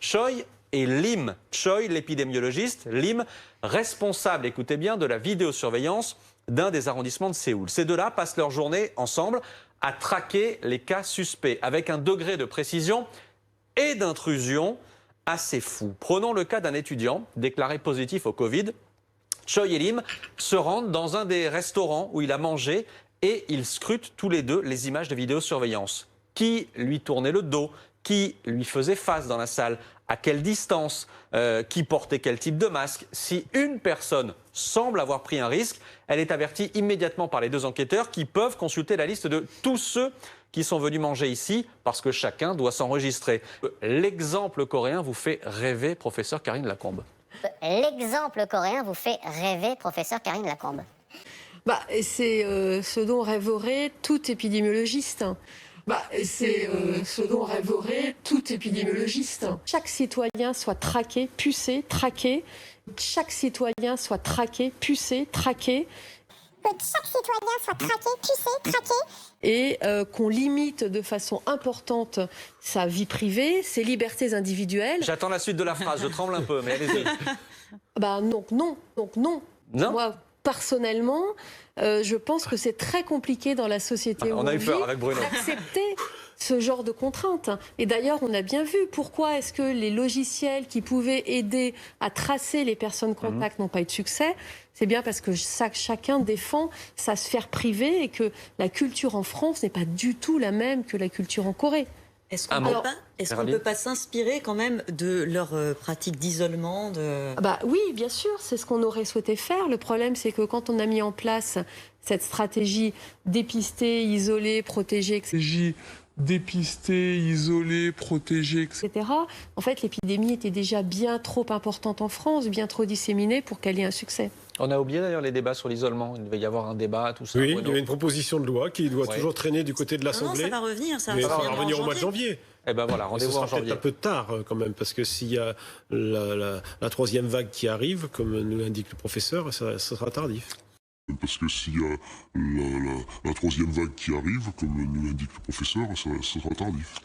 Choi et Lim. Choi, l'épidémiologiste, Lim, responsable, écoutez bien, de la vidéosurveillance d'un des arrondissements de Séoul. Ces deux-là passent leur journée ensemble à traquer les cas suspects avec un degré de précision et d'intrusion assez fou. Prenons le cas d'un étudiant déclaré positif au Covid. Choi et Lim se rendent dans un des restaurants où il a mangé et ils scrutent tous les deux les images de vidéosurveillance. Qui lui tournait le dos? Qui lui faisait face dans la salle? À quelle distance? Qui portait quel type de masque? Si une personne semble avoir pris un risque, elle est avertie immédiatement par les deux enquêteurs qui peuvent consulter la liste de tous ceux qui sont venus manger ici parce que chacun doit s'enregistrer. L'exemple coréen vous fait rêver, professeur Karine Lacombe. L'exemple coréen vous fait rêver, professeur Karine Lacombe. C'est ce dont rêverait tout épidémiologiste. C'est ce dont rêverait tout épidémiologiste. Chaque citoyen soit traqué, pucé, traqué. Chaque citoyen soit traqué, pucé, traqué. Que chaque citoyen soit traqué, pucé, traqué. Et qu'on limite de façon importante sa vie privée, ses libertés individuelles. J'attends la suite de la phrase, je tremble un peu, mais allez-y. Donc non. Non. Moi, personnellement, je pense que c'est très compliqué dans la société On a eu peur avec Bruno. d'accepter ce genre de contraintes. Et d'ailleurs, on a bien vu pourquoi est-ce que les logiciels qui pouvaient aider à tracer les personnes contacts n'ont pas eu de succès. C'est bien parce que chacun défend sa sphère privée et que la culture en France n'est pas du tout la même que la culture en Corée. Est-ce qu'on ne peut pas s'inspirer quand même de leurs pratiques d'isolement Oui, bien sûr, c'est ce qu'on aurait souhaité faire. Le problème, c'est que quand on a mis en place cette stratégie dépister, isoler, protéger, etc., en fait, l'épidémie était déjà bien trop importante en France, bien trop disséminée pour qu'elle ait un succès. On a oublié d'ailleurs les débats sur l'isolement. Il devait y avoir un débat, tout ça. Oui, Bruno. il y a une proposition de loi qui doit toujours traîner du côté de l'Assemblée. Non, ça va revenir. Ça mais ça va revenir revenir au mois de janvier. Eh ben voilà, Ce rendez-vous sera en janvier. peut-être un peu tard quand même, parce que s'il y a la troisième vague qui arrive, comme nous l'indique le professeur, ça sera tardif. Parce que s'il y a la troisième vague qui arrive, comme nous l'indique le professeur, ça sera tardif.